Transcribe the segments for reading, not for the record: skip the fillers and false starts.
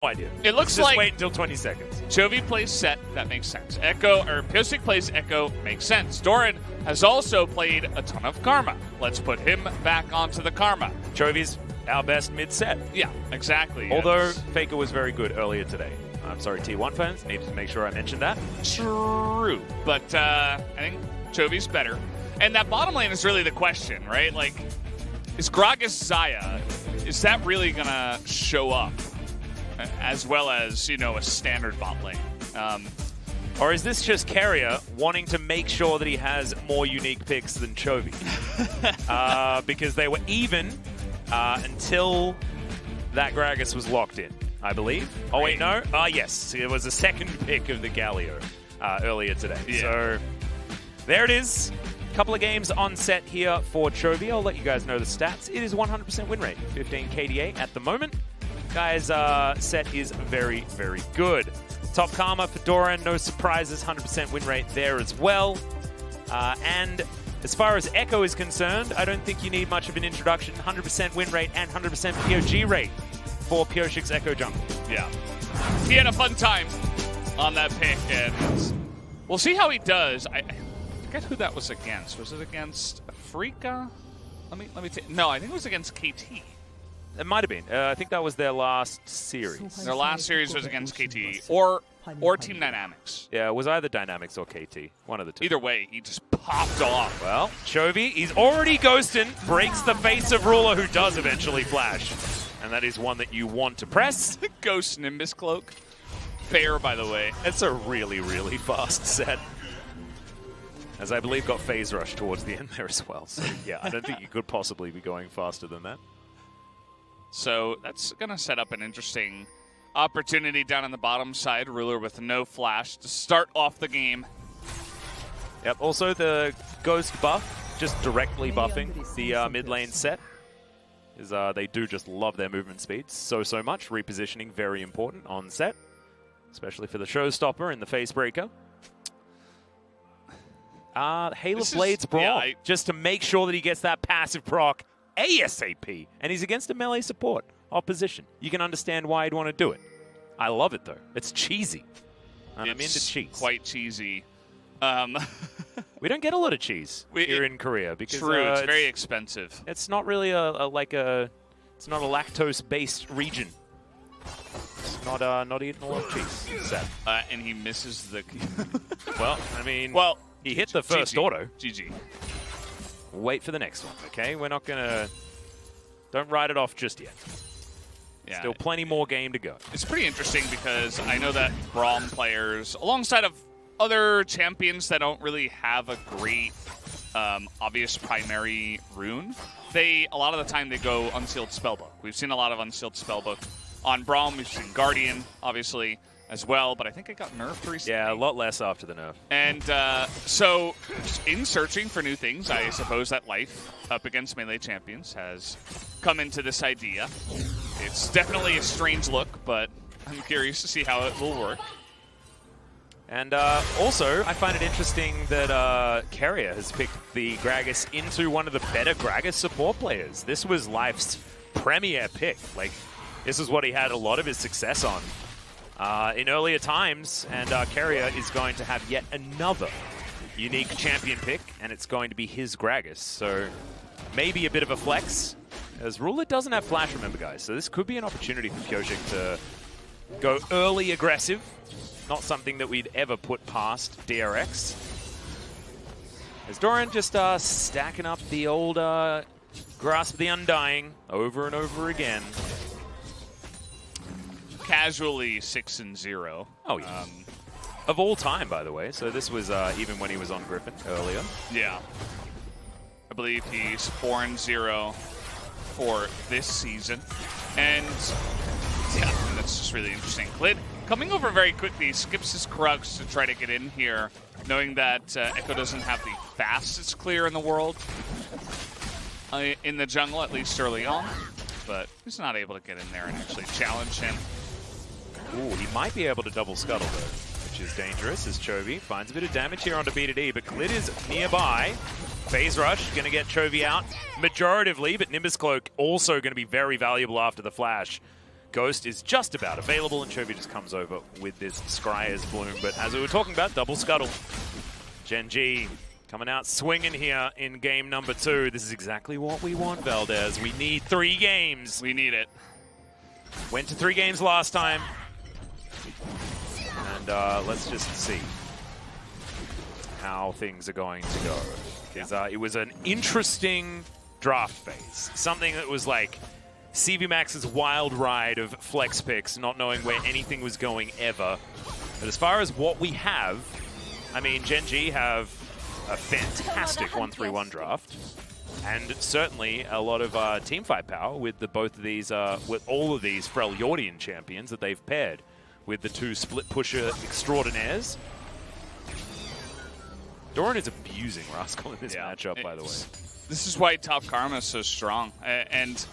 idea. It looks Just like wait until 20 seconds. Chovy plays Set, that makes sense. Echo, or Pyosik plays Echo, makes sense. Doran has also played a ton of Karma. Let's put him back onto the Karma. Chovy's our best mid-set. Yeah, exactly. Although Faker was very good earlier today. I'm sorry, T1 fans. Needed to make sure I mentioned that. True. But I think Chovy's better. And that bottom lane is really the question, right? Like, is Gragas Zaya, is that really going to show up? As well as, you know, a standard bot lane. Or is this just Carrier wanting to make sure that he has more unique picks than Chovy? Because they were even until that Gragas was locked in, I believe. Oh, wait, no? Yes. It was a second pick of the Galio earlier today. Yeah. So there it is. A couple of games on set here for Chovy. I'll let you guys know the stats. It is 100% win rate, 15 KDA at the moment. Guys, set is very, very good. Top Karma for Doran, no surprises, 100% win rate there as well. And as far as Echo is concerned, I don't think you need much of an introduction. 100% win rate and 100% POG rate for Pyosik's Echo Jungle. Yeah. He had a fun time on that pick, and we'll see how he does. I forget who that was against. Was it against Afrika? Let me take. No, I think it was against KT. It might have been. I think that was their last series. Their last series was against KT or Team Dynamics. Yeah, it was either Dynamics or KT. One of the two. Either way, he just popped off. Well, Chovy, he's already ghosting, breaks the face of Ruler, who does eventually flash. And that is one that you want to press. Ghost Nimbus Cloak. Fair, by the way. It's a really, really fast set. As I believe got Phase Rush towards the end there as well. So, yeah, I don't think you could possibly be going faster than that. So that's going to set up an interesting opportunity down on the bottom side. Ruler with no flash to start off the game. Yep, also the Ghost buff, just directly buffing the mid lane set. Is they do just love their movement speeds so much. Repositioning very important on set, especially for the showstopper and the face breaker. Hail of Blades Brawl, just to make sure that he gets that passive proc ASAP, and he's against a melee support opposition. You can understand why he'd want to do it. I love it, though. It's cheesy. And I'm into cheese. Quite cheesy. We don't get a lot of cheese here in Korea because it's very expensive. It's not really it's not a lactose-based region. It's not eating a lot of cheese. Sad. And he misses the. Well, I mean, he hit the first auto. GG. Wait for the next one, okay? We're not gonna. Don't write it off just yet. Yeah. Still plenty more game to go. It's pretty interesting because I know that Braum players, alongside of other champions that don't really have a great obvious primary rune, a lot of the time they go Unsealed Spellbook. We've seen a lot of Unsealed Spellbook on Braum. We've seen Guardian, obviously, as well, but I think it got nerfed recently. Yeah, a lot less after the nerf. And so in searching for new things, I suppose that life up against melee champions has come into this idea. It's definitely a strange look, but I'm curious to see how it will work. And also, I find it interesting that Carrier has picked the Gragas into one of the better Gragas support players. This was Life's premier pick. Like, this is what he had a lot of his success on in earlier times, and Carrier is going to have yet another unique champion pick, and it's going to be his Gragas. So maybe a bit of a flex, as Ruler doesn't have flash, remember, guys. So this could be an opportunity for Pyosik to go early aggressive. Not something that we'd ever put past DRX. As Doran just stacking up the old Grasp of the Undying over and over again. Casually 6-0. Oh, yeah. Of all time, by the way. So this was even when he was on Griffin earlier. Yeah. I believe he's 4-0 for this season. And yeah, that's just really interesting. Glid coming over very quickly, skips his Krugs to try to get in here, knowing that Echo doesn't have the fastest clear in the world in the jungle, at least early on. But he's not able to get in there and actually challenge him. Ooh, he might be able to double scuttle, though, which is dangerous as Chovy finds a bit of damage here onto B2D, but Glid is nearby. Phase Rush going to get Chovy out majoritively, but Nimbus Cloak also going to be very valuable after the flash. Ghost is just about available, and Chovy just comes over with this Scryer's Bloom. But as we were talking about, double scuttle. Gen.G coming out swinging here in game number 2. This is exactly what we want, Valdez. We need 3 games. We need it. Went to 3 games last time. And let's just see how things are going to go. Because it was an interesting draft phase. Something that was like CV Max's wild ride of flex picks, not knowing where anything was going ever. But as far as what we have, I mean, Gen.G have a fantastic 1-3-1 draft, and certainly a lot of team fight power with both of these, with all of these Freljordian champions that they've paired with the 2 split pusher extraordinaires. Doran is abusing Rascal in this matchup, by the way. This is why Top Karma is so strong, and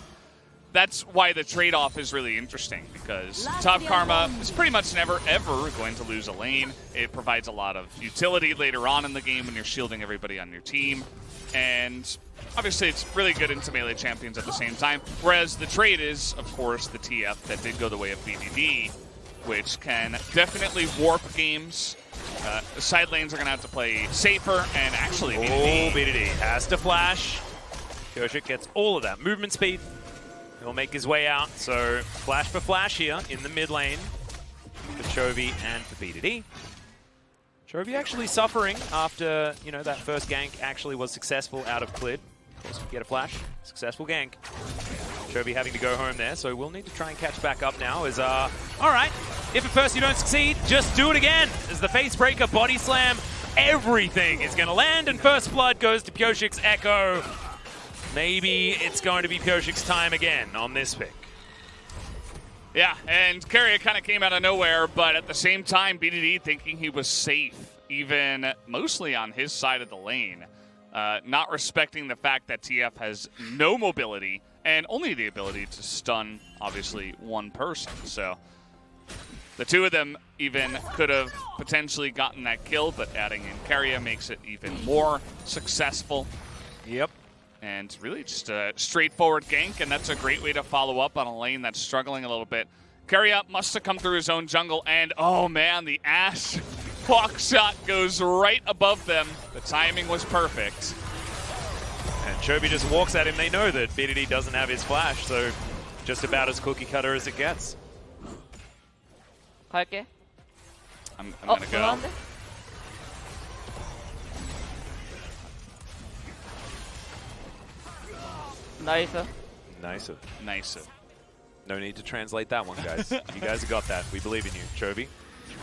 that's why the trade-off is really interesting, because Top Karma is pretty much never, ever going to lose a lane. It provides a lot of utility later on in the game when you're shielding everybody on your team. And obviously it's really good into melee champions at the same time. Whereas the trade is, of course, the TF that did go the way of BDD, which can definitely warp games. Side lanes are going to have to play safer, and actually BDD has to flash. Koshik gets all of that movement speed. He'll make his way out, so flash for flash here in the mid lane for Chovy and for BDD. Chovy actually suffering after, you know, that first gank actually was successful out of Clid. Of course, we get a flash, successful gank. Chovy having to go home there, so we'll need to try and catch back up now. All right, if at first you don't succeed, just do it again. As the face breaker, body slam, everything is going to land, and first blood goes to Pyoshik's Echo. Maybe it's going to be Pyoshik's time again on this pick. Yeah, and Carrier kind of came out of nowhere, but at the same time, BDD thinking he was safe, even mostly on his side of the lane. Not respecting the fact that TF has no mobility and only the ability to stun, obviously, one person. So the 2 of them even could have potentially gotten that kill, but adding in Carrier makes it even more successful. Yep. And really just a straightforward gank, and that's a great way to follow up on a lane that's struggling a little bit. Carrier must have come through his own jungle, and oh man, the Ashe clock shot goes right above them. The timing was perfect. And Chovy just walks at him. They know that BDD doesn't have his flash, so just about as cookie cutter as it gets. I'm gonna go. Nice. No need to translate that one, guys. You guys have got that. We believe in you, Chovy.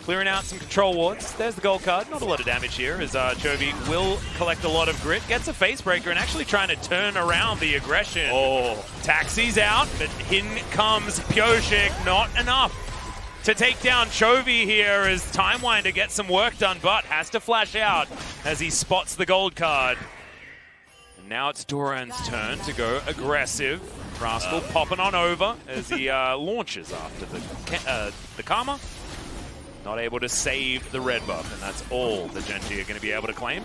Clearing out some control wards. There's the gold card. Not a lot of damage here, as Chovy will collect a lot of grit, gets a face breaker, and actually trying to turn around the aggression. Oh, Taxi's out, but in comes Pyoshik. Not enough to take down Chovy here as Timewinder gets some work done, but has to flash out as he spots the gold card. And now it's Doran's turn to go aggressive. Rascal popping on over as he launches after the Karma. Not able to save the red buff, and that's all the Gen.G are going to be able to claim.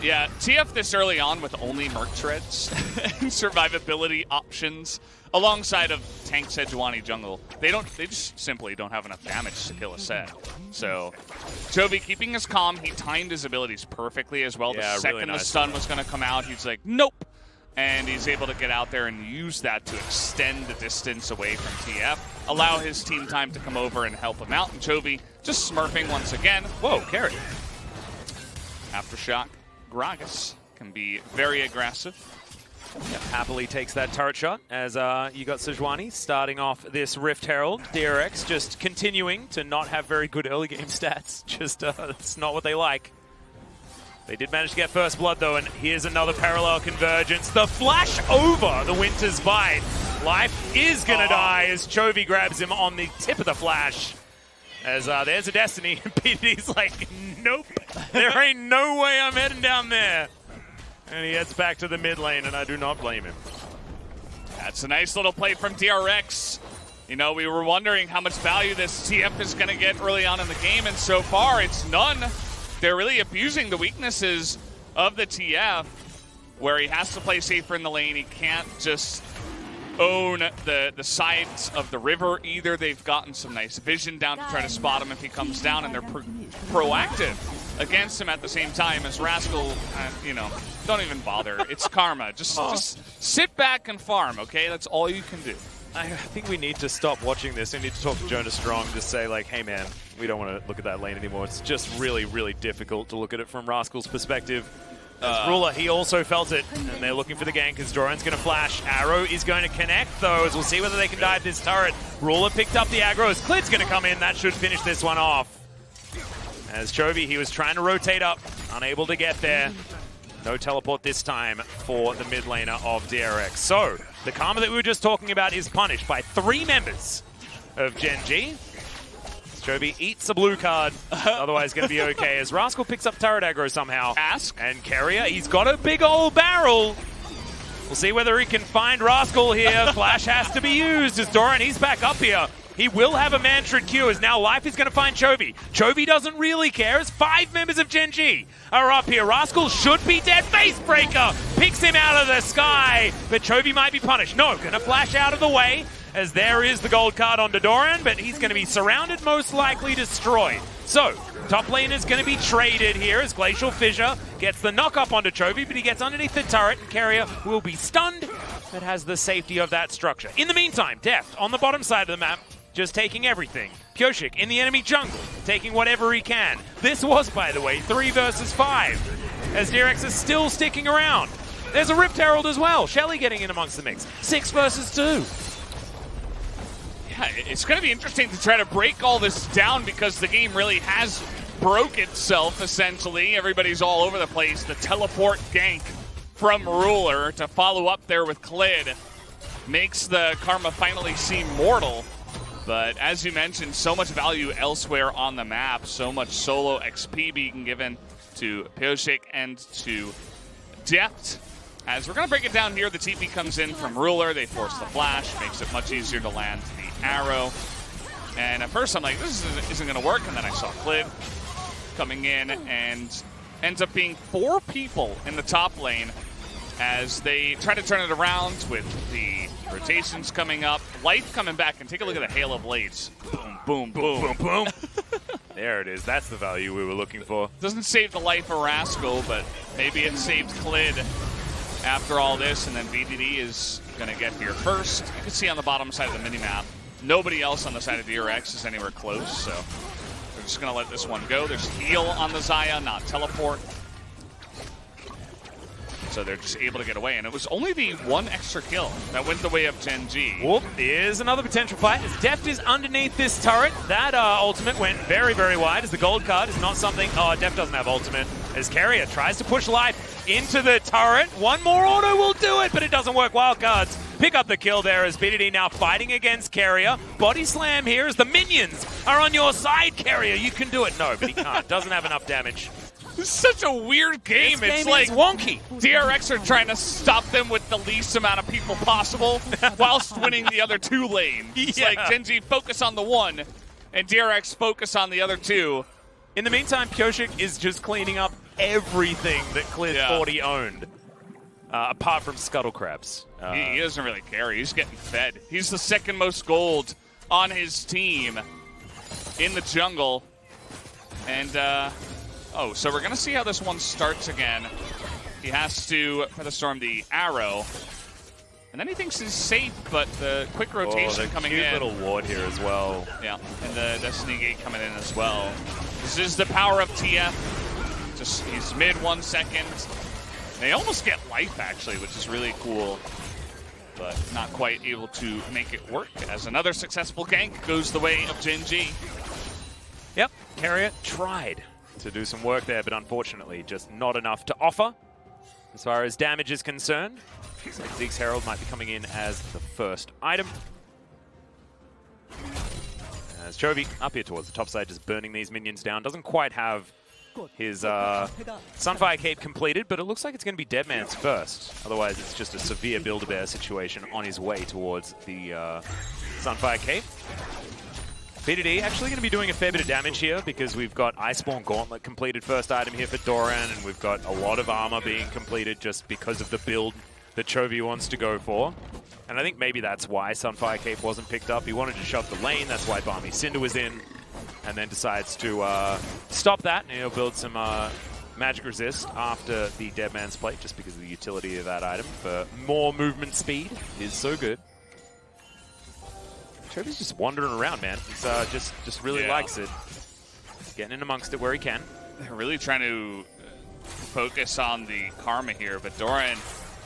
Yeah, TF this early on with only Merc Treads and survivability options alongside of tank Sejuani jungle. They just simply don't have enough damage to kill a set. So Chovy keeping his calm, he timed his abilities perfectly as well. Yeah, the second really nice the stun was going to come out, he's like, nope. And he's able to get out there and use that to extend the distance away from TF, allow his team time to come over and help him out. And Chovy just smurfing once again. Whoa, carry. Aftershock. Gragas can be very aggressive. Yep, happily takes that turret shot as you got Sejuani starting off this Rift Herald. DRX just continuing to not have very good early game stats. Just it's not what they like. They did manage to get first blood though, and here's another parallel convergence. The flash over the Winter's Bite. Life is gonna die as Chovy grabs him on the tip of the flash. As there's a Destiny, and PD's like, nope, there ain't no way I'm heading down there. And he heads back to the mid lane, and I do not blame him. That's a nice little play from DRX. You know, we were wondering how much value this TF is going to get early on in the game, and so far it's none. They're really abusing the weaknesses of the TF, where he has to play safer in the lane. He can't just own the sides of the river. Either they've gotten some nice vision down to try to spot him if he comes down, and they're proactive against him at the same time as Rascal, you know, don't even bother. It's karma. Just sit back and farm, okay? That's all you can do. I think we need to stop watching this. We need to talk to Jonas Strong, just say like, hey man, we don't want to look at that lane anymore. It's just really, really difficult to look at it from Rascal's perspective. As Ruler, he also felt it, and they're looking for the gank as Doran's going to flash. Arrow is going to connect, though, as we'll see whether they can dive this turret. Ruler picked up the aggro as Clid's going to come in. That should finish this one off. As Chovy, he was trying to rotate up, unable to get there. No teleport this time for the mid laner of DRX. So, the karma that we were just talking about is punished by 3 members of Gen.G. Chovy eats a blue card, otherwise going to be okay, as Rascal picks up turret aggro somehow. And Carrier, he's got a big old barrel. We'll see whether he can find Rascal here. Flash has to be used as Doran, he's back up here. He will have a Mantrid Q as now Life is going to find Chovy. Chovy doesn't really care as 5 members of Gen.G are up here. Rascal should be dead. Facebreaker picks him out of the sky, but Chovy might be punished. No, going to flash out of the way as there is the gold card on Doran, but he's going to be surrounded, most likely destroyed. So, top lane is going to be traded here as Glacial Fissure gets the knock up onto Chovy, but he gets underneath the turret and Carrier will be stunned, but has the safety of that structure. In the meantime, Deft on the bottom side of the map, just taking everything. Pyoshik in the enemy jungle, taking whatever he can. This was, by the way, 3 versus 5, as DRX is still sticking around. There's a Rift Herald as well. Shelly getting in amongst the mix. 6 versus 2. Yeah, it's going to be interesting to try to break all this down because the game really has broke itself, essentially. Everybody's all over the place. The teleport gank from Ruler to follow up there with Clid makes the karma finally seem mortal. But as you mentioned, so much value elsewhere on the map, so much solo XP being given to Pyoshik and to Deft. As we're going to break it down here, the TP comes in from Ruler. They force the flash, makes it much easier to land the arrow. And at first I'm like, this isn't going to work. And then I saw Clid coming in and ends up being 4 people in the top lane as they try to turn it around with the rotations coming up. Life coming back, and take a look at the hail of blades. Boom, boom, boom, boom, boom. There it is. That's the value we were looking for. Doesn't save the life of Rascal, but maybe it saves Clid after all this, and then VDD is going to get here first. You can see on the bottom side of the minimap, nobody else on the side of DRX is anywhere close, so we're just going to let this one go. There's heal on the Xayah, not teleport. So they're just able to get away, and it was only the 1 extra kill that went the way of Gen.G. Whoop, here's another potential fight as Deft is underneath this turret. That ultimate went very, very wide as the gold card is not something... Oh, Deft doesn't have ultimate. As Carrier tries to push Life into the turret. One more auto will do it, but it doesn't work. Wildcards pick up the kill there as BDD now fighting against Carrier. Body slam here as the minions are on your side, Carrier. You can do it. No, but he can't. Doesn't have enough damage. This is such a weird game. This it's game like is wonky. DRX are trying to stop them with the least amount of people possible whilst winning the other 2 lanes. It's like Gen.G focus on the 1 and DRX focus on the other 2. In the meantime, Pyoshik is just cleaning up everything that Clid 40 owned, apart from Scuttle Crabs. He doesn't really care. He's getting fed. He's the 2nd most gold on his team in the jungle. And, oh, so we're going to see how this one starts again. He has to Featherstorm the arrow. And then he thinks he's safe, but the quick rotation coming in. Cute little ward here as well. Yeah, and the Destiny Gate coming in as well. This is the power of TF. Just, he's mid 1 second. They almost get life, actually, which is really cool. But not quite able to make it work as another successful gank goes the way of Gen.G. Yep, Carrier tried to do some work there, but unfortunately just not enough to offer as far as damage is concerned. Looks like Zeke's Herald might be coming in as the first item. As Chovy up here towards the top side, just burning these minions down. Doesn't quite have his Sunfire Cape completed, but it looks like it's going to be Deadman's first. Otherwise, it's just a severe Build-A-Bear situation on his way towards the Sunfire Cape. BDD actually going to be doing a fair bit of damage here because we've got Iceborne Gauntlet completed first item here for Doran, and we've got a lot of armor being completed just because of the build that Chovy wants to go for. And I think maybe that's why Sunfire Cape wasn't picked up. He wanted to shove the lane, that's why Balmy Cinder was in, and then decides to stop that, and he'll build some Magic Resist after the Dead Man's Plate, just because of the utility of that item for more movement speed is so good. Chovy's just wandering around, man. He's just really likes it. Getting in amongst it where he can. They're really trying to focus on the Karma here, but Doran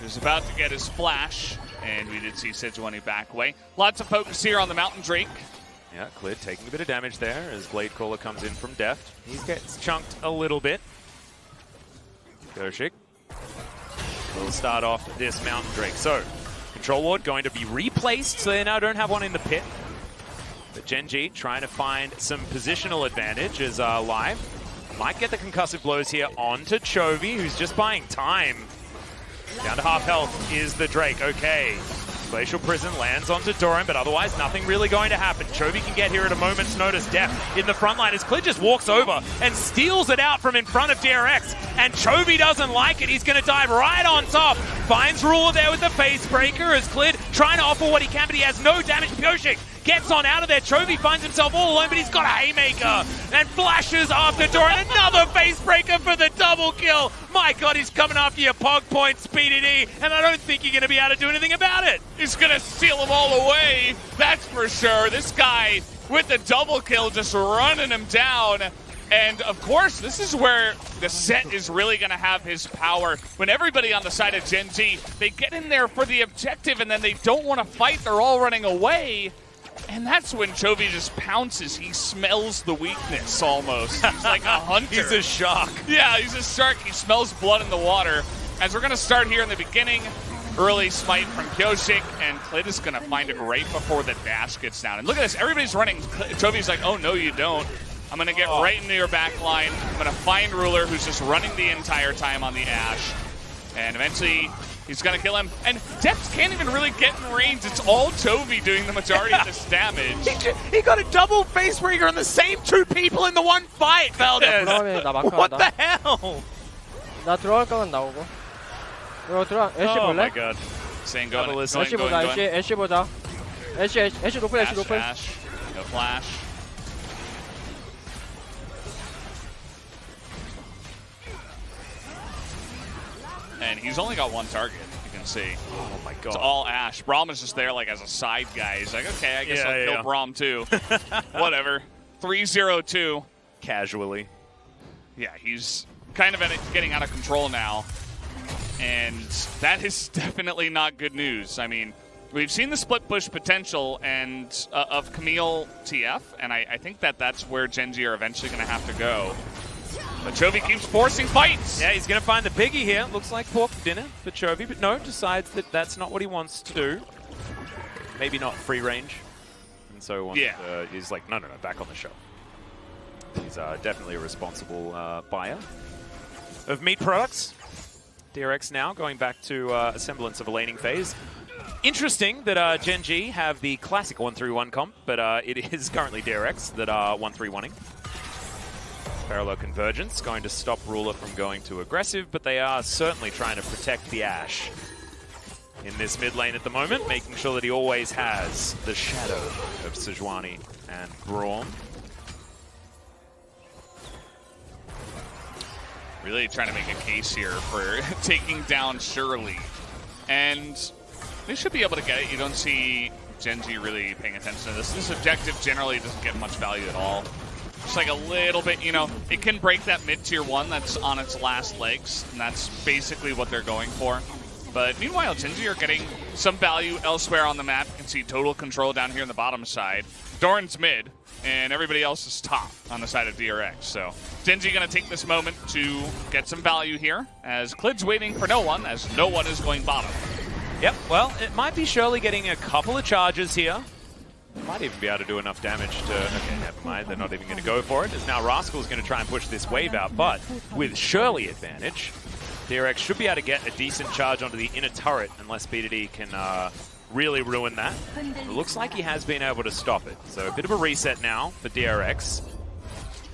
is about to get his flash, and we did see Sejuani back away. Lots of focus here on the Mountain Drake. Yeah, Clid taking a bit of damage there as Blade Caller comes in from Deft. He gets chunked a little bit. Koshik will start off this Mountain Drake. So, Control Ward going to be replaced, so they now don't have one in the pit. But Gen.G trying to find some positional advantage as Live might get the concussive blows here onto Chovy, who's just buying time. Down to half health is the Drake. Okay. Glacial Prison lands onto Doran, but otherwise nothing really going to happen. Chovy can get here at a moment's notice. Deft in the front line as Clid just walks over and steals it out from in front of DRX. And Chovy doesn't like it. He's going to dive right on top. Finds Ruler there with the face breaker as Clid trying to offer what he can, but he has no damage. Pioshik gets on out of there. Chovy finds himself all alone, but he's got a haymaker and flashes after Doran. Another face breaker for the double kill. My God, he's coming after your Pog points, PDD, and I don't think you're going to be able to do anything about it. He's going to steal them all away, that's for sure. This guy with the double kill just running him down. And of course, this is where the set is really going to have his power. When everybody on the side of Gen.G, they get in there for the objective and then they don't want to fight, they're all running away. And that's when Chovy just pounces. He smells the weakness almost. He's like a hunter. He's a shark. Yeah, he's a shark. He smells blood in the water. As we're going to start here in the beginning, early smite from Pioshik, and Clid is going to find it right before the dash gets down. And look at this. Everybody's running. Chovy's like, oh, no, you don't. I'm going to get right into your back line. I'm going to find Ruler, who's just running the entire time on the Ashe. And eventually, he's going to kill him. And Deft can't even really get in range. It's all Chovy doing the majority of this damage. He got a double face breaker on the same two people in the one fight, Valdez. What the hell? 나 들어갈 거면 나오고. 이거 들어와. 애쉬 Oh my 볼래? God. Saying going. 애쉬 보자. 애쉬 보자. 애쉬 노플, 애쉬 노플. Ashe. No flash. And he's only got one target, you can see. Oh my God. It's all Ashe. Braum is just there like as a side guy. He's like, okay, I guess I'll kill Braum too. Whatever. 3-0-2. Casually. Yeah, he's kind of getting out of control now. And that is definitely not good news. I mean, we've seen the split push potential and of Camille TF, and I think that's where Gen.G are eventually going to have to go. But Chovy keeps forcing fights. Yeah, he's going to find the biggie here. Looks like pork dinner for Chovy, but no, decides that that's not what he wants to do. Maybe not free range. And so he's like, no, back on the shelf. He's definitely a responsible buyer of meat products. DRX now going back to a semblance of a laning phase. Interesting that Gen.G have the classic 1-3-1 comp, but it is currently DRX that are 1-3-1ing. Parallel Convergence going to stop Ruler from going too aggressive, but they are certainly trying to protect the Ashe in this mid lane at the moment, making sure that he always has the shadow of Sejuani and Braum. Really trying to make a case here for taking down Shirley. And they should be able to get it. You don't see Gen.G really paying attention to this. This objective generally doesn't get much value at all. Just like a little bit, you know, it can break that mid-tier 1 that's on its last legs, and that's basically what they're going for. But meanwhile, Gen.G are getting some value elsewhere on the map. You can see total control down here on the bottom side. Doran's mid, and everybody else is top on the side of DRX. So Gen.G going to take this moment to get some value here, as Clid's waiting for no one, as no one is going bottom. Yep, well, it might be Shirley getting a couple of charges here. Might even be able to do enough damage to... Okay, never mind. They're not even going to go for it, as now Rascal's going to try and push this wave out. But with Shirley advantage, DRX should be able to get a decent charge onto the inner turret, unless BDD can really ruin that. It looks like he has been able to stop it. So a bit of a reset now for DRX,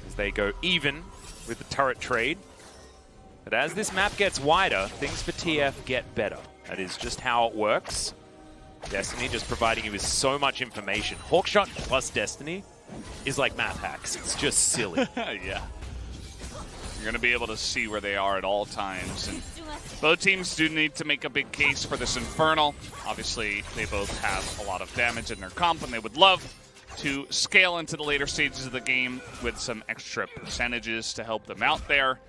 as they go even with the turret trade. But as this map gets wider, things for TF get better. That is just how it works. Destiny just providing you with so much information. Hawkshot plus Destiny is like math hacks. It's just silly. Yeah. You're going to be able to see where they are at all times. And both teams do need to make a big case for this Infernal. Obviously, they both have a lot of damage in their comp, and they would love to scale into the later stages of the game with some extra percentages to help them out there.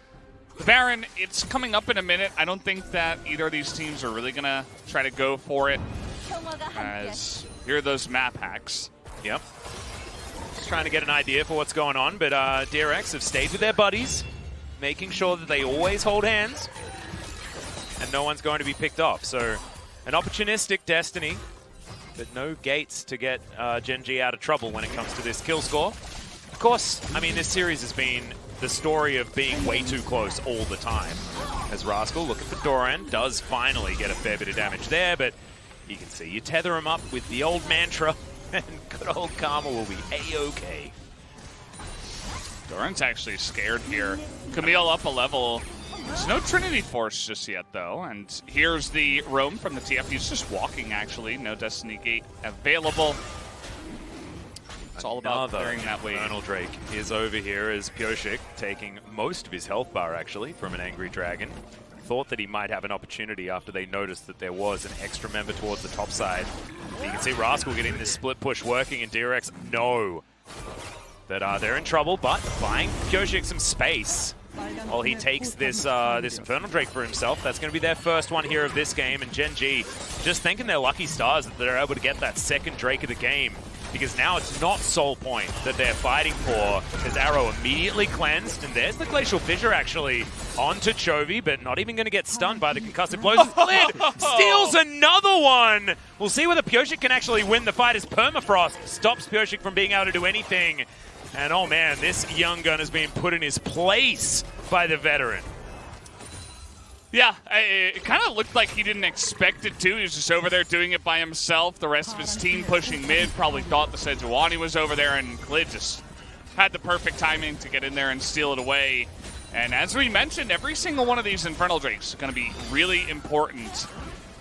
The Baron, it's coming up in a minute. I don't think that either of these teams are really going to try to go for it, as here are those map hacks. Yep. Just trying to get an idea for what's going on, but DRX have stayed with their buddies, making sure that they always hold hands, and no one's going to be picked off. So an opportunistic Destiny, but no gates to get Gen.G out of trouble when it comes to this kill score. Of course, I mean, this series has been the story of being way too close all the time. As Rascal, looking for Doran, does finally get a fair bit of damage there, but you can see you tether him up with the old mantra, and good old Karma will be A-OK. Doran's actually scared here. Camille up a level. There's no Trinity Force just yet, though. And here's the roam from the TF. He's just walking, actually. No Destiny Gate available. It's all about clearing that way. Infernal Drake is over here as Pyoshik taking most of his health bar, actually, from an Angry Dragon. Thought that he might have an opportunity after they noticed that there was an extra member towards the top side. You can see Rascal getting this split push working, and DRX know that they're in trouble, but buying Pyoshik some space while he takes this this Infernal Drake for himself. That's going to be their first one here of this game, and Gen.G just thanking their lucky stars that they're able to get that second Drake of the game, because now it's not Soul Point that they're fighting for, as Arrow immediately cleansed, and there's the Glacial Fissure actually onto Chovy, but not even going to get stunned by the concussive blows. Clid steals another one! We'll see whether Pyoshik can actually win the fight, as Permafrost stops Pyoshik from being able to do anything. And oh man, this young gun has been put in his place by the veteran. Yeah, it kind of looked like he didn't expect it to. He was just over there doing it by himself. The rest of his team pushing mid probably thought the Sejuani was over there, and Clid just had the perfect timing to get in there and steal it away. And as we mentioned, every single one of these Infernal Drakes is going to be really important.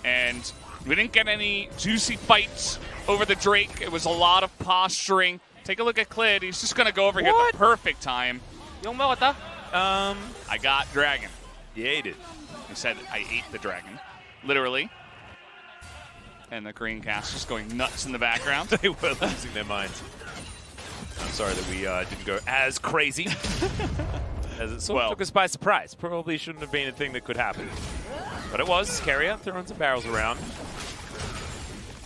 And we didn't get any juicy fights over the Drake. It was a lot of posturing. Take a look at Clid. He's just going to go over here at the perfect time. 용 먹었다? I got Dragon. Yeah, he did. He said, I ate the dragon. Literally. And the green cast just going nuts in the background. They were losing their minds. I'm sorry that we didn't go as crazy as it sort of took us by surprise. Probably shouldn't have been a thing that could happen. But it was. Carrier throwing some barrels around.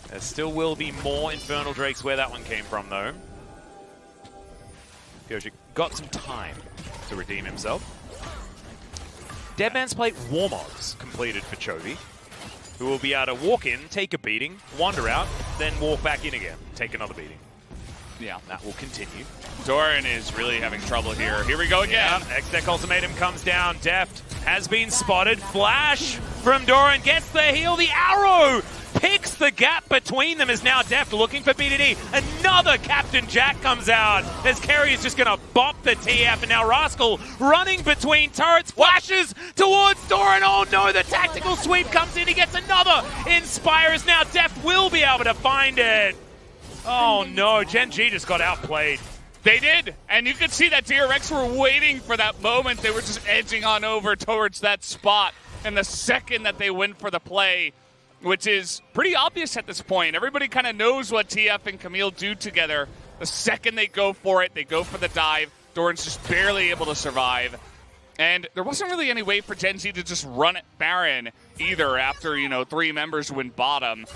There still will be more Infernal Drakes where that one came from, though. Pyoshik got some time to redeem himself. Deadman's Plate Warmogs completed for Chovy, who will be able to walk in, take a beating, wander out, then walk back in again, take another beating. Yeah. That will continue. Doran is really having trouble here. Here we go again. Yeah, X-Deck Ultimatum comes down. Deft has been spotted. Flash from Doran gets the heal. The arrow picks the gap between them, as now Deft looking for BDD. Another Captain Jack comes out as Kerry is just going to bop the TF, and now Rascal running between turrets, flashes towards Doran. Oh no, the tactical sweep comes in. He gets another Inspires. Now Deft will be able to find it. Oh no, Gen.G just got outplayed. They did, and you could see that DRX were waiting for that moment. They were just edging on over towards that spot, and the second that they went for the play, which is pretty obvious at this point. Everybody kind of knows what TF and Camille do together. The second they go for it, they go for the dive. Doran's just barely able to survive. And there wasn't really any way for Gen.G to just run at Baron either after, you know, 3 members went bottom.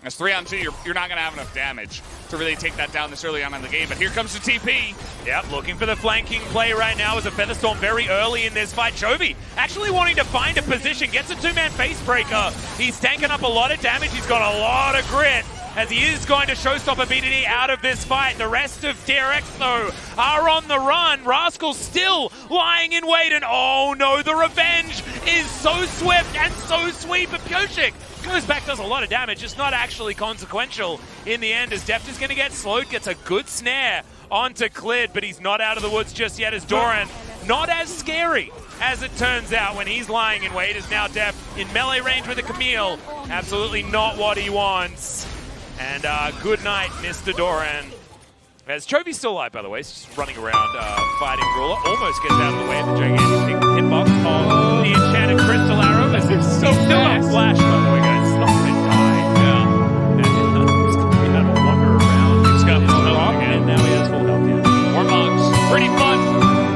As 3-on-2, you're not going to have enough damage to really take that down this early on in the game. But here comes the TP. Yep, looking for the flanking play right now as a Featherstorm very early in this fight. Chovy actually wanting to find a position, gets a 2-man facebreaker. He's tanking up a lot of damage. He's got a lot of grit, as he is going to showstopper BDD out of this fight. The rest of DRX, though, are on the run. Rascal still lying in wait, and oh no, the revenge is so swift and so sweet. But Pyoshik goes back, does a lot of damage. It's not actually consequential in the end, as Deft is going to get slowed, gets a good snare onto Clid, but he's not out of the woods just yet, as Doran, not as scary as it turns out when he's lying in wait, is now Deft in melee range with a Camille. Absolutely not what he wants. And good night, Mr. Doran. As Chovy's still alive, by the way, he's just running around fighting Ruler. Almost gets out of the way of the gigantic hitbox of the enchanted crystal arrow. This is so still got flash, by the way, guys. It's not going to die. Yeah. And he's going to be able to wander around. He's got full health again. And now he has full health, yeah. Warmogs, pretty fun.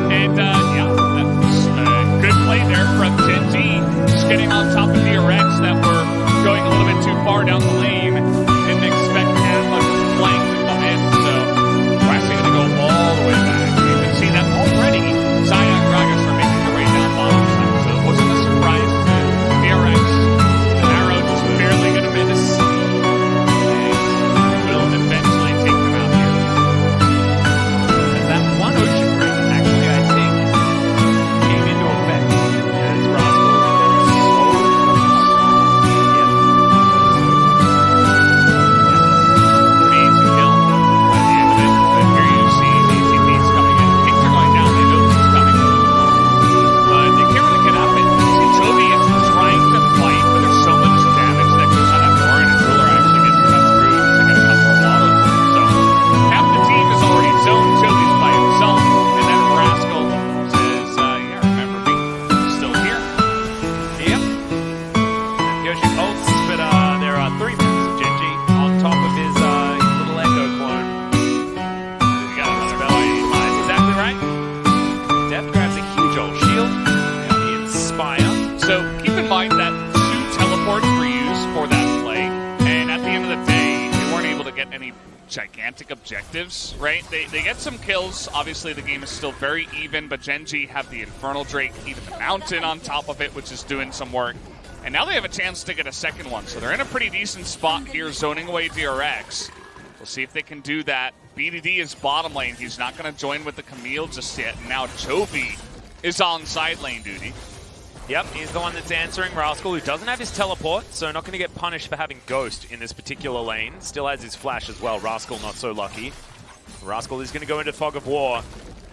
And yeah, that's a good play there from Gen.G. Just getting on top of the Rex that were going a little bit too far down the lane. Didn't expect that much flank to come in. So we're actually going to go all the way back. You can see that already. Zion Gragas are making their way down bottom side. So it wasn't a surprise to DRX. The arrow just barely going to miss. And will eventually take them out here. That one ocean break, actually, I think, came into effect as Rascal Pretty easy kill by the end of it. But here you see the ATPs coming in. Kings are going down. They know this is coming. But they can't really get up it. See, Chovy is trying to fight, but there's so much damage that goes on that Doran, and Ruler actually gets enough through to get a couple of autos in. So half the team is already zoned. Chovy's by himself. And then Rascal says, yeah, remember me. Still here. Yep. Yoshi ults, but there are 3 minutes of Gen.G on top of his little Echo clone. We got another spell. Exactly right. Deft grabs a huge old shield. The Inspire. So keep in mind that 2 teleports were used for that play, and at the end of the day, they weren't able to get any gigantic objectives, right? They get some kills. Obviously, the game is still very even, but Gen.G have the Infernal Drake, even the Mountain on top of it, which is doing some work. And now they have a chance to get a second one, so they're in a pretty decent spot here, zoning away DRX. We'll see if they can do that. BDD is bottom lane. He's not going to join with the Camille just yet. Now Chovy is on side lane duty. Yep, he's the one that's answering Rascal, who doesn't have his teleport, so not going to get punished for having Ghost in this particular lane. Still has his flash as well. Rascal not so lucky. Rascal is going to go into Fog of War.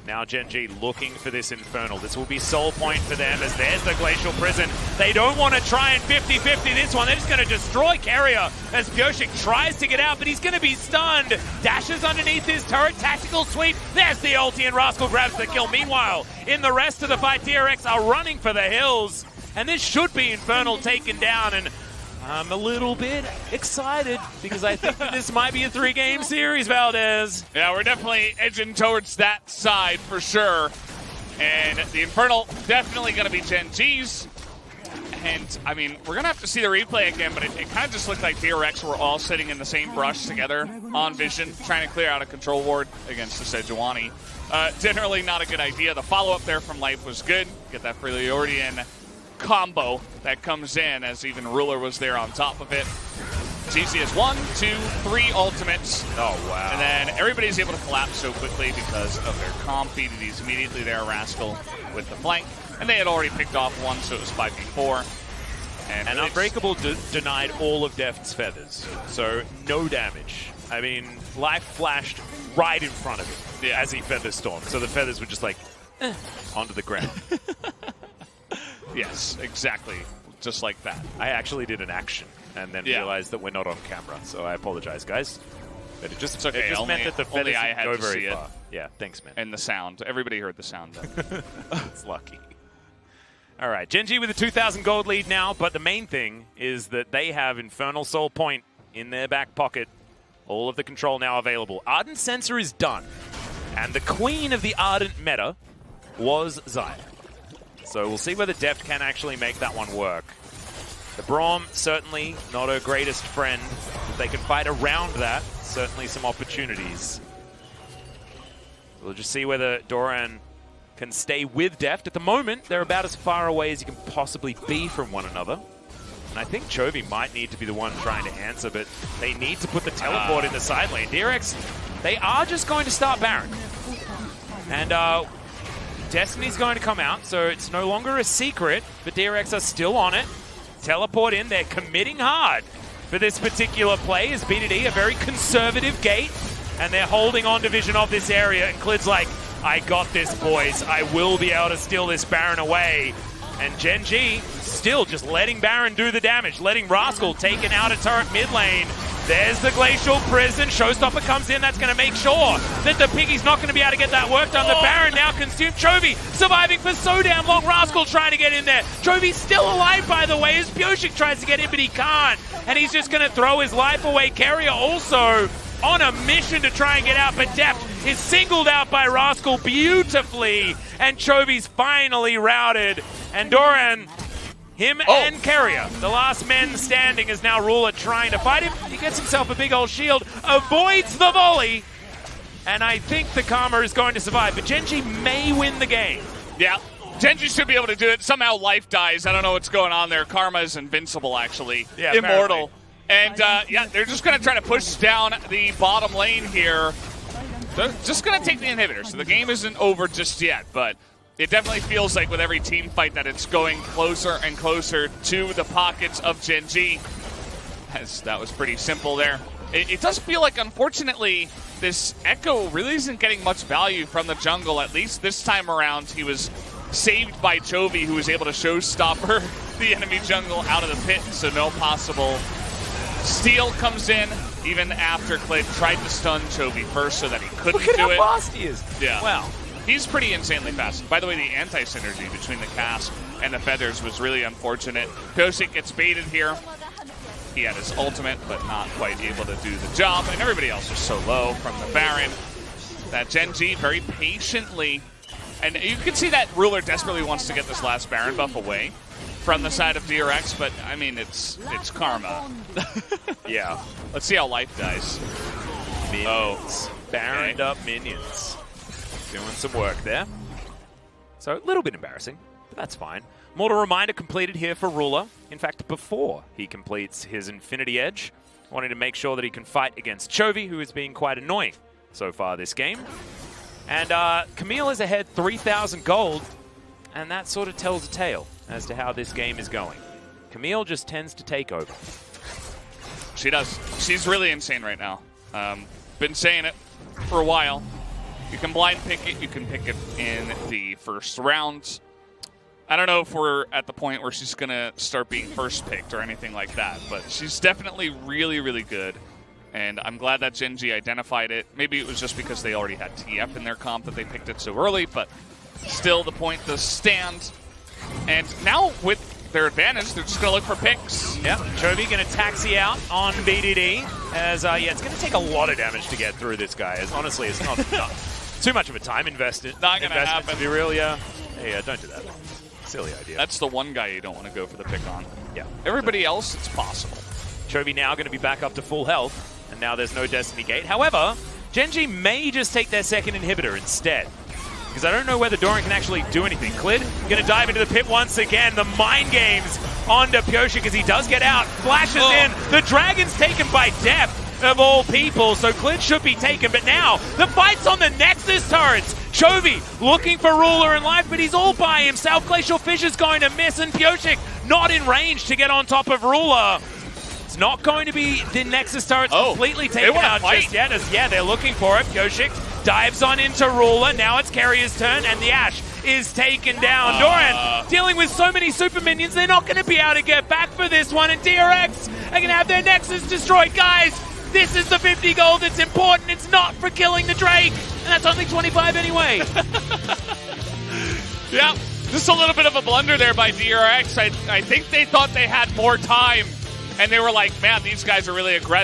Now Gen.G looking for this Infernal. This will be soul point for them as there's the Glacial Prison. They don't want to try and 50-50 this one. They're just going to destroy Carrier as Bioshik tries to get out, but he's going to be stunned. Dashes underneath his turret. Tactical sweep. There's the ulti and Rascal grabs the kill. Meanwhile, in the rest of the fight, DRX are running for the hills. And this should be Infernal taken down. And I'm a little bit excited because I think that this might be a 3-game series, Valdez. Yeah, we're definitely edging towards that side for sure. And the Infernal definitely going to be Gen.G's. And, I mean, we're going to have to see the replay again, but it kind of just looked like DRX were all sitting in the same brush together on Vision, trying to clear out a control ward against the Sejuani. Generally not a good idea. The follow-up there from Life was good. Get that Freljordian combo that comes in as even Ruler was there on top of it. As easy as 1, 2, 3 ultimates. Oh, wow. And then everybody's able to collapse so quickly because of their comp. BDD's immediately there, Rascal with the flank. And they had already picked off 1, so it was 5v4. And Unbreakable denied all of Deft's feathers, so no damage. I mean, Life flashed right in front of him as he feather stormed, so the feathers were just like, onto the ground. Yes, exactly. Just like that. I actually did an action and then realized that we're not on camera, so I apologize, guys. But it just, okay. it just meant that the feathers I didn't had go to very see far. Yeah, thanks, man. And the sound. Everybody heard the sound. It's lucky. All right, Gen.G with a 2,000 gold lead now, but the main thing is that they have Infernal Soul Point in their back pocket. All of the control now available. Ardent Sensor is done, and the queen of the Ardent meta was Xayah. So we'll see whether Deft can actually make that one work. The Braum, certainly not her greatest friend. If they can fight around that, certainly some opportunities. We'll just see whether Doran can stay with Deft. At the moment, they're about as far away as you can possibly be from one another. And I think Chovy might need to be the one trying to answer, but they need to put the teleport in the side lane. DRX, they are just going to start Baron. And Destiny's going to come out, so it's no longer a secret, but DRX are still on it. Teleport in, they're committing hard for this particular play as BDD, a very conservative gate, and they're holding on to vision of this area, and Clid's like, I got this, boys. I will be able to steal this Baron away. And Gen.G still just letting Baron do the damage, letting Rascal take an outer turret mid lane. There's the Glacial Prison. Showstopper comes in. That's going to make sure that the Piggy's not going to be able to get that work done. The Baron now consumed. Chovy surviving for so damn long. Rascal trying to get in there. Chovy's still alive, by the way, as Pyosik tries to get in, but he can't. And he's just going to throw his life away. Carrier also on a mission to try and get out, but Deft is singled out by Rascal beautifully, and Chovy's finally routed. And Doran, him and Carrier, the last men standing, is now Ruler trying to fight him. He gets himself a big old shield, avoids the volley, and I think the Karma is going to survive, but Gen.G may win the game. Yeah, Gen.G should be able to do it. Somehow life dies. I don't know what's going on there. Karma is invincible, actually. Yeah, immortal. And, yeah, they're just going to try to push down the bottom lane here. They're just going to take the inhibitor, so the game isn't over just yet, but it definitely feels like with every team fight that it's going closer and closer to the pockets of Gen.G. As that was pretty simple there. It does feel like, unfortunately, this Echo really isn't getting much value from the jungle. At least this time around, he was saved by Chovy, who was able to showstopper the enemy jungle out of the pit, so no possible steal comes in, even after Clid tried to stun Chovy first so that he couldn't do it. Look at how fast he is. Yeah. Wow. He's pretty insanely fast. By the way, the anti-synergy between the cast and the feathers was really unfortunate. Pyosik gets baited here. He had his ultimate, but not quite able to do the job, and everybody else was so low from the Baron that Gen.G very patiently, and you can see that Ruler desperately wants to get this last Baron buff away from the side of DRX, but I mean, it's Karma. Yeah. Let's see how life dies. Minions. Baroned up minions. Doing some work there. So a little bit embarrassing, but that's fine. Mortal Reminder completed here for Ruler. In fact, before he completes his Infinity Edge, wanting to make sure that he can fight against Chovy, who is being quite annoying so far this game. And Camille is ahead 3,000 gold, and that sort of tells a tale as to how this game is going. Camille just tends to take over. She does. She's really insane right now. Been saying it for a while. You can blind pick it. You can pick it in the first round. I don't know if we're at the point where she's going to start being first picked or anything like that, but she's definitely really, really good. And I'm glad that Gen.G identified it. Maybe it was just because they already had TF in their comp that they picked it so early, but still the point does stand. And now with their advantage, they're just going to look for picks. Yep, Chovy going to taxi out on BDD. As, yeah, it's going to take a lot of damage to get through this guy. As honestly, it's not too much of a time invested. Not going to happen. To be real, yeah. Hey, don't do that. Silly idea. That's the one guy you don't want to go for the pick on. Yeah. Everybody else, it's possible. Chovy now going to be back up to full health, and now there's no Destiny Gate. However, Gen.G may just take their second inhibitor instead, because I don't know whether Doran can actually do anything. Clid going to dive into the pit once again. The mind games onto Pyosik as he does get out. Flashes in. The Dragon's taken by Deft, of all people, so Clid should be taken. But now, the fight's on the Nexus turrets. Chovy looking for Ruler in life, but he's all by himself. Glacial Fish is going to miss, and Pyosik not in range to get on top of Ruler. It's not going to be the Nexus turrets completely taken out just yet. As, yeah, they're looking for it. Pyosik dives on into Ruler. Now it's Carrier's turn, and the Ashe is taken down. Doran dealing with so many super minions, they're not going to be able to get back for this one, and DRX are going to have their Nexus destroyed. Guys, this is the 50 gold that's important. It's not for killing the Drake, and that's only 25 anyway. Yeah, just a little bit of a blunder there by DRX. I think they thought they had more time, and they were like, man, these guys are really aggressive.